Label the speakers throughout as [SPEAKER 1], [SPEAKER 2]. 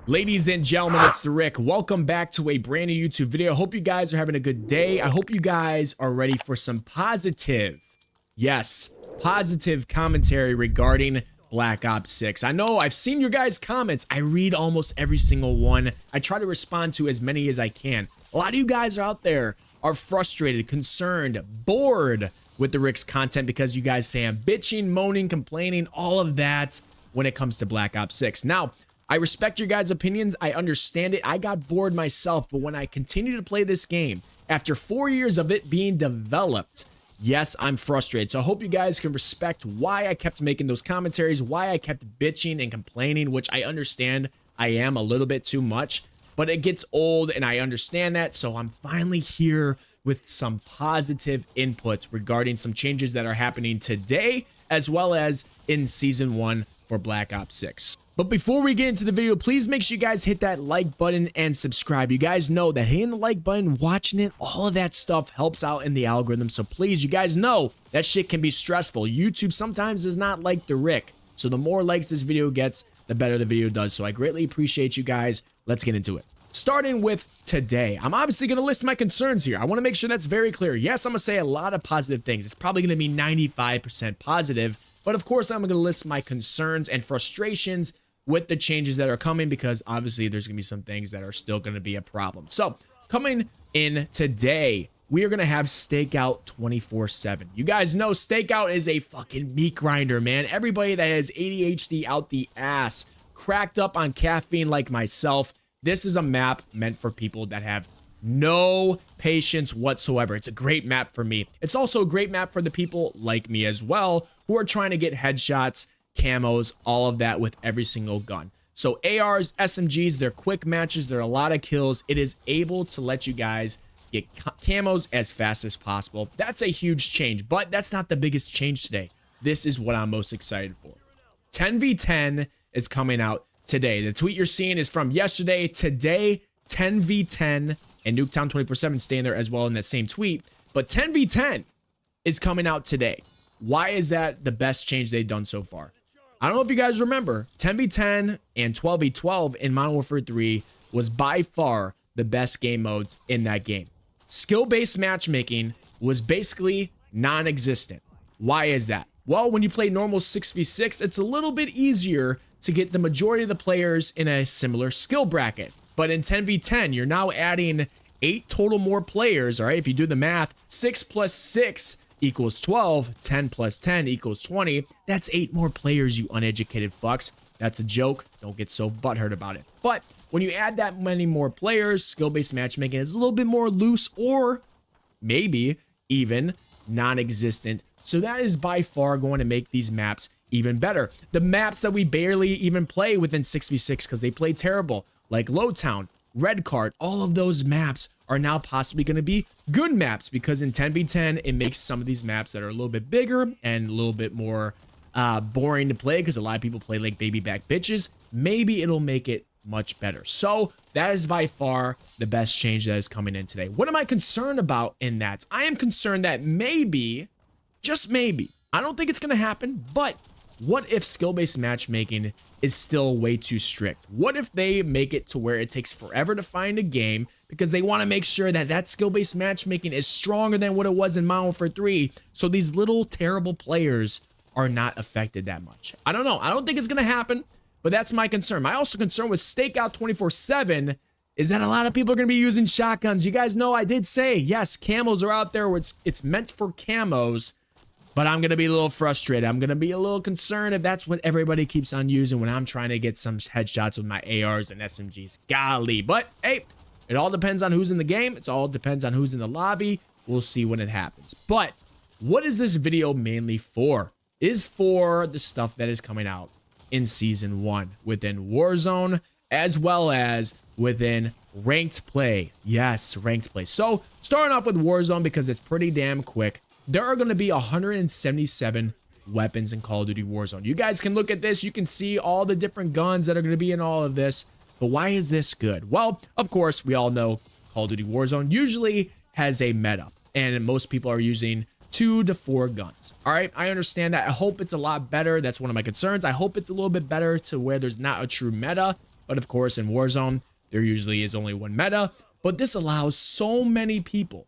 [SPEAKER 1] Ladies and gentlemen, it's the Rick. Welcome back to a brand new YouTube video. I hope you guys are having a good day. I hope you guys are ready for some positive, yes, positive commentary regarding Black Ops 6. I know I've seen your guys' comments. I read almost every single one. I try to respond to as many as I can. A lot of you guys are out there are frustrated, concerned, bored with the Rick's content because you guys say I'm bitching, moaning, complaining, all of that when it comes to Black Ops 6. Now, I respect your guys' opinions. I understand it. I got bored myself, but when I continue to play this game, after 4 years of it being developed, yes, I'm frustrated. So I hope you guys can respect why I kept making those commentaries, why I kept bitching and complaining, which I understand I am a little bit too much, but it gets old and I understand that. So I'm finally here with some positive input regarding some changes that are happening today, as well as in Season 1 for Black Ops 6. But before we get into the video, please make sure you guys hit that like button and subscribe. You guys know that hitting the like button, watching it, all of that stuff helps out in the algorithm. So please, you guys know that shit can be stressful. YouTube sometimes is not like the Rick. So the more likes this video gets, the better the video does. So I greatly appreciate you guys. Let's get into it. Starting with today, I'm obviously going to list my concerns here. I want to make sure that's very clear. Yes, I'm going to say a lot of positive things. It's probably going to be 95% positive. But of course, I'm going to list my concerns and frustrations with the changes that are coming, because obviously there's gonna be some things that are still gonna be a problem. So coming in today, we are gonna have Stakeout 24/7. You guys know Stakeout is a fucking meat grinder, man. Everybody that has ADHD out the ass, cracked up on caffeine like myself, this is a map meant for people that have no patience whatsoever. It's a great map for me. It's also a great map for the people like me as well, who are trying to get headshots, camos, all of that with every single gun. So ARs, SMGs, they're quick matches, they're a lot of kills. It is able to let you guys get camos as fast as possible. That's a huge change, but that's not the biggest change today. This is what I'm most excited for. 10v10 is coming out today. The tweet you're seeing is from yesterday. Today, 10v10, and Nuketown 24/7 staying there as well in that same tweet. But 10v10 is coming out today. Why is that the best change they've done so far? I don't know if you guys remember, 10v10 and 12v12 in Modern Warfare 3 was by far the best game modes in that game. Skill-based matchmaking was basically non-existent. Why is that? Well, when you play normal 6v6, it's a little bit easier to get the majority of the players in a similar skill bracket. But in 10v10, you're now adding 8 total more players, all right? If you do the math, 6 plus 6 equals 12, 10 plus 10 equals 20. That's 8 more players, you uneducated fucks. That's a joke. Don't get so butthurt about it. But when you add that many more players, skill-based matchmaking is a little bit more loose, or maybe even non-existent. So that is by far going to make these maps even better. The maps that we barely even play within 6v6 because they play terrible, like Lowtown, Red Card, all of those maps are now possibly going to be good maps, because in 10v10 it makes some of these maps that are a little bit bigger and a little bit more boring to play, because a lot of people play like baby back bitches. Maybe it'll make it much better. So that is by far the best change that is coming in today. What am I concerned about in that? I am concerned that maybe, just maybe, I don't think it's going to happen, but what if skill-based matchmaking is still way too strict? What if they make it to where it takes forever to find a game because they want to make sure that that skill-based matchmaking is stronger than what it was in Modern Warfare 3, so these little terrible players are not affected that much? I don't know. I don't think it's going to happen, but that's my concern. My also concern with Stakeout 24/7 is that a lot of people are going to be using shotguns. You guys know I did say, yes, camos are out there where it's meant for camos, but I'm going to be a little frustrated. I'm going to be a little concerned if that's what everybody keeps on using when I'm trying to get some headshots with my ARs and SMGs. Golly. But hey, it all depends on who's in the game. It all depends on who's in the lobby. We'll see when it happens. But what is this video mainly for? It is for the stuff that is coming out in Season 1 within Warzone, as well as within ranked play. Yes, ranked play. So starting off with Warzone, because it's pretty damn quick. There are going to be 177 weapons in Call of Duty Warzone. You guys can look at this. You can see all the different guns that are going to be in all of this. But why is this good? Well, of course, we all know Call of Duty Warzone usually has a meta, and most people are using 2 to 4 guns. All right, I understand that. I hope it's a lot better. That's one of my concerns. I hope it's a little bit better to where there's not a true meta. But of course, in Warzone, there usually is only one meta. But this allows so many people,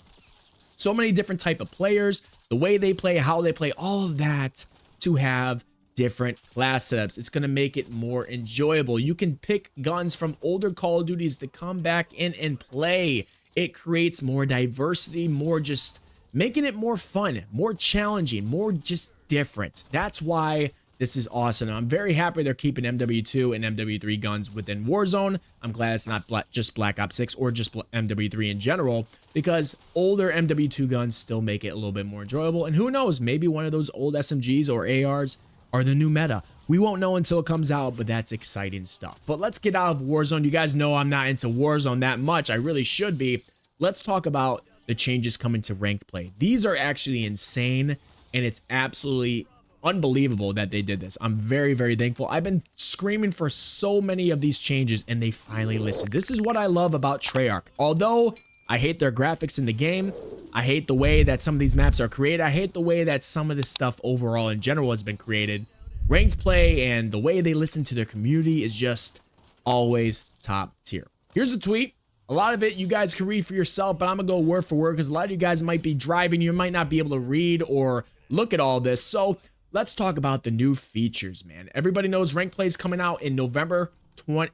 [SPEAKER 1] so many different type of players, the way they play, how they play, all of that to have different class setups. It's going to make it more enjoyable. You can pick guns from older Call of Duties to come back in and play. It creates more diversity, more just making it more fun, more challenging, more just different. That's why this is awesome. I'm very happy they're keeping MW2 and MW3 guns within Warzone. I'm glad it's not just Black Ops 6 or just MW3 in general, because older MW2 guns still make it a little bit more enjoyable. And who knows, maybe one of those old SMGs or ARs are the new meta. We won't know until it comes out, but that's exciting stuff. But let's get out of Warzone. You guys know I'm not into Warzone that much. I really should be. Let's talk about the changes coming to ranked play. These are actually insane, and it's absolutely unbelievable that they did this. I'm very, very thankful. I've been screaming for so many of these changes, and they finally listened. This is what I love about Treyarch. Although I hate their graphics in the game, I hate the way that some of these maps are created, I hate the way that some of this stuff overall in general has been created, ranked play and the way they listen to their community is just always top tier. Here's a tweet. A lot of it you guys can read for yourself, but I'm gonna go word for word because a lot of you guys might be driving. You might not be able to read or look at all this. So let's talk about the new features, man. Everybody knows ranked play is coming out in November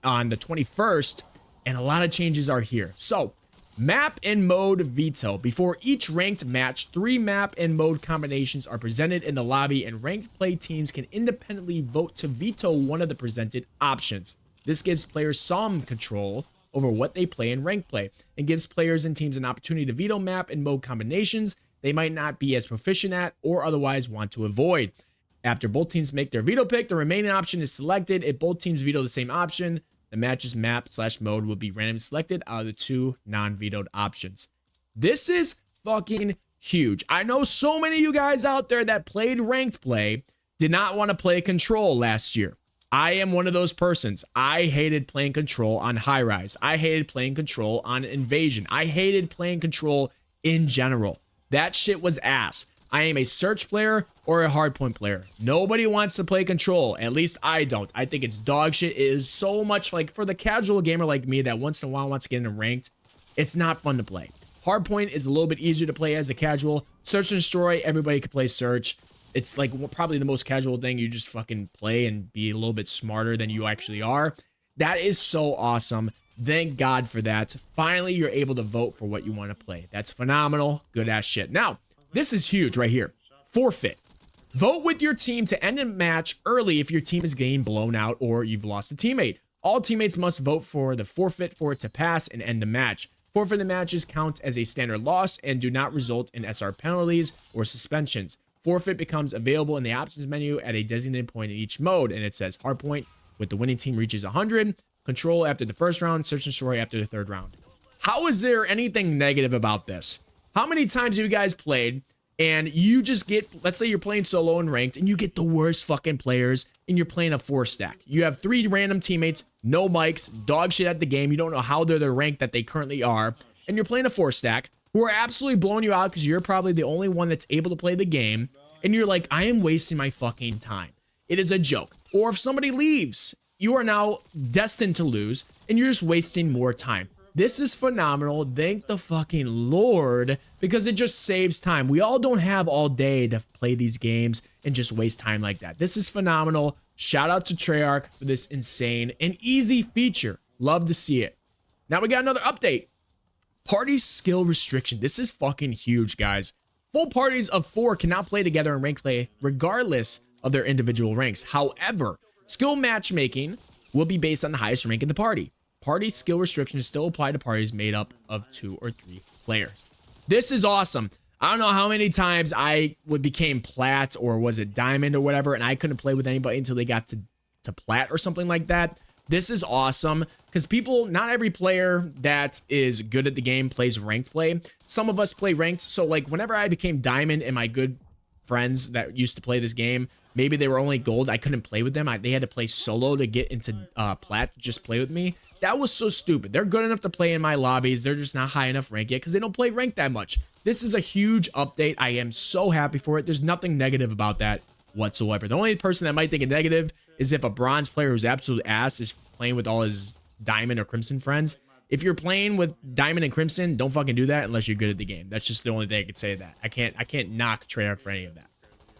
[SPEAKER 1] on the 21st, and a lot of changes are here. So map and mode veto. Before each ranked match, 3 map and mode combinations are presented in the lobby, and ranked play teams can independently vote to veto one of the presented options. This gives players some control over what they play in ranked play, and gives players and teams an opportunity to veto map and mode combinations they might not be as proficient at or otherwise want to avoid. After both teams make their veto pick, the remaining option is selected. If both teams veto the same option, the match's map/mode will be randomly selected out of the 2 non-vetoed options. This is fucking huge. I know so many of you guys out there that played ranked play did not want to play Control last year. I am one of those persons. I hated playing Control on High Rise. I hated playing Control on Invasion. I hated playing Control in general. That shit was ass. I am a search player or a hardpoint player. Nobody wants to play Control. At least I don't. I think it's dog shit. It is so much like for the casual gamer like me that once in a while wants to get into ranked, it's not fun to play. Hardpoint is a little bit easier to play as a casual. Search and destroy, everybody can play search. It's like probably the most casual thing. You just fucking play and be a little bit smarter than you actually are. That is so awesome. Thank God for that. Finally, you're able to vote for what you want to play. That's phenomenal. Good ass shit. Now, this is huge right here. Forfeit. Vote with your team to end a match early if your team is getting blown out or you've lost a teammate. All teammates must vote for the forfeit for it to pass and end the match. Forfeited matches count as a standard loss and do not result in SR penalties or suspensions. Forfeit becomes available in the options menu at a designated point in each mode, and it says hardpoint with the winning team reaches 100, control after the first round, search and destroy after the third round. How is there anything negative about this? How many times have you guys played and you just get, let's say you're playing solo and ranked, and you get the worst fucking players and you're playing a 4-stack. You have 3 random teammates, no mics, dog shit at the game. You don't know how they're the rank that they currently are, and you're playing a 4-stack who are absolutely blowing you out because you're probably the only one that's able to play the game, and you're like, I am wasting my fucking time. It is a joke. Or if somebody leaves, you are now destined to lose, and you're just wasting more time. This is phenomenal. Thank the fucking Lord, because it just saves time. We all don't have all day to play these games and just waste time like that. This is phenomenal. Shout out to Treyarch for this insane and easy feature. Love to see it. Now we got another update. Party skill restriction. This is fucking huge, guys. Full parties of 4 cannot play together in ranked play regardless of their individual ranks. However, skill matchmaking will be based on the highest rank in the party. Party skill restrictions still apply to parties made up of 2 or 3 players. This is awesome. I don't know how many times I became plat or was it diamond or whatever, and I couldn't play with anybody until they got to plat or something like that. This is awesome because not every player that is good at the game plays ranked play. Some of us play ranked. So like whenever I became diamond and my good friends that used to play this game, maybe they were only gold, I couldn't play with them. They had to play solo to get into plat to just play with me. That was so stupid. They're good enough to play in my lobbies. They're just not high enough rank yet because they don't play ranked that much. This is a huge update. I am so happy for it. There's nothing negative about that whatsoever. The only person that might think a negative is if a bronze player who's absolute ass is playing with all his Diamond or Crimson friends. If you're playing with Diamond and Crimson, don't fucking do that unless you're good at the game. That's just the only thing I could say to that. I can't knock Treyarch for any of that.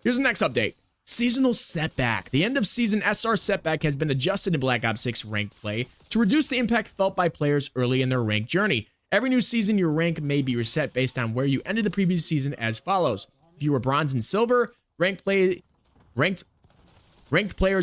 [SPEAKER 1] Here's the next update. Seasonal setback. The end of season SR setback has been adjusted in Black Ops 6 ranked play to reduce the impact felt by players early in their rank journey. Every new season, your rank may be reset based on where you ended the previous season as follows. If you were bronze and silver, ranked players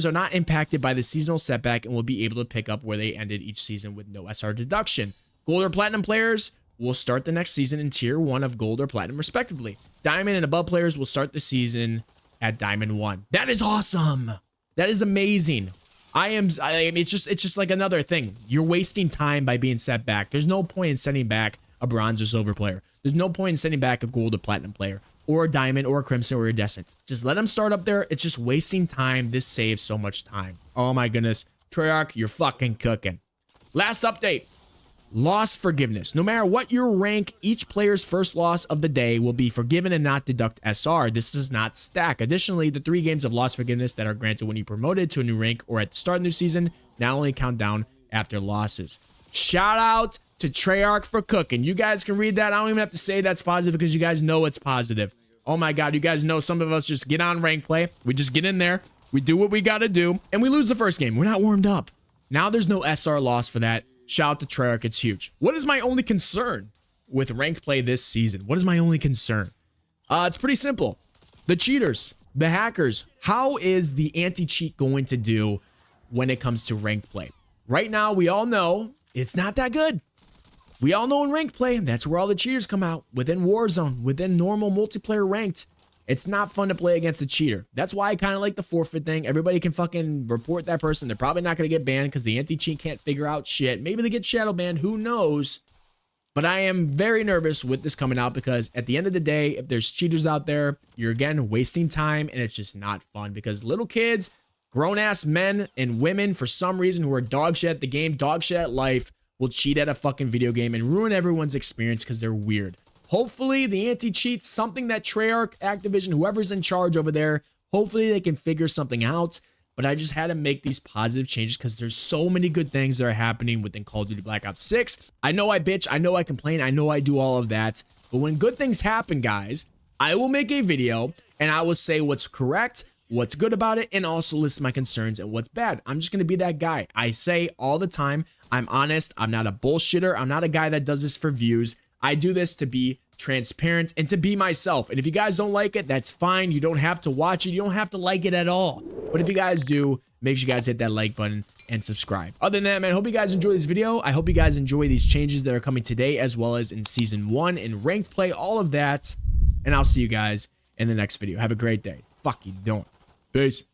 [SPEAKER 1] are not impacted by the seasonal setback and will be able to pick up where they ended each season with no SR deduction. Gold or platinum players will start the next season in tier 1 of gold or platinum respectively. Diamond and above players will start the season at diamond 1. That is awesome. That is amazing. It's just like another thing. You're wasting time by being set back. There's no point in sending back a bronze or silver player. There's no point in sending back a gold or platinum player, or a diamond, or a crimson, or a descent. Just let them start up there. It's just wasting time. This saves so much time. Oh my goodness. Treyarch, you're fucking cooking. Last update. Loss forgiveness. No matter what your rank, each player's first loss of the day will be forgiven and not deduct SR. This does not stack. Additionally, the 3 games of loss forgiveness that are granted when you promoted to a new rank or at the start of the new season now only count down after losses. Shout out to Treyarch for cooking. You guys can read that. I don't even have to say that's positive because you guys know it's positive. Oh my God, you guys know some of us just get on rank play. We just get in there. We do what we got to do, and we lose the first game. We're not warmed up. Now there's no SR loss for that. Shout out to Treyarch. It's huge. What is my only concern with ranked play this season? What is my only concern? It's pretty simple. The cheaters, the hackers. How is the anti-cheat going to do when it comes to ranked play? Right now, we all know it's not that good. We all know in ranked play, that's where all the cheaters come out. Within Warzone, within normal multiplayer ranked, it's not fun to play against a cheater. That's why I kind of like the forfeit thing. Everybody can fucking report that person. They're probably not going to get banned because the anti-cheat can't figure out shit. Maybe they get shadow banned. Who knows? But I am very nervous with this coming out because at the end of the day, if there's cheaters out there, you're again wasting time and it's just not fun because little kids, grown-ass men and women, for some reason, who are dog shit at the game, dog shit at life, will cheat at a fucking video game and ruin everyone's experience because they're weird. Hopefully, the anti-cheat's something that Treyarch, Activision, whoever's in charge over there, hopefully they can figure something out. But I just had to make these positive changes because there's so many good things that are happening within Call of Duty Black Ops 6. I know I bitch, I know I complain, I know I do all of that. But when good things happen, guys, I will make a video and I will say what's correct, what's good about it, and also list my concerns and what's bad. I'm just going to be that guy. I say all the time, I'm honest, I'm not a bullshitter, I'm not a guy that does this for views. I do this to be transparent and to be myself. And if you guys don't like it, that's fine. You don't have to watch it. You don't have to like it at all. But if you guys do, make sure you guys hit that like button and subscribe. Other than that, man, I hope you guys enjoy this video. I hope you guys enjoy these changes that are coming today, as well as in season 1 in ranked play, all of that. And I'll see you guys in the next video. Have a great day. Fuck you doing. Peace.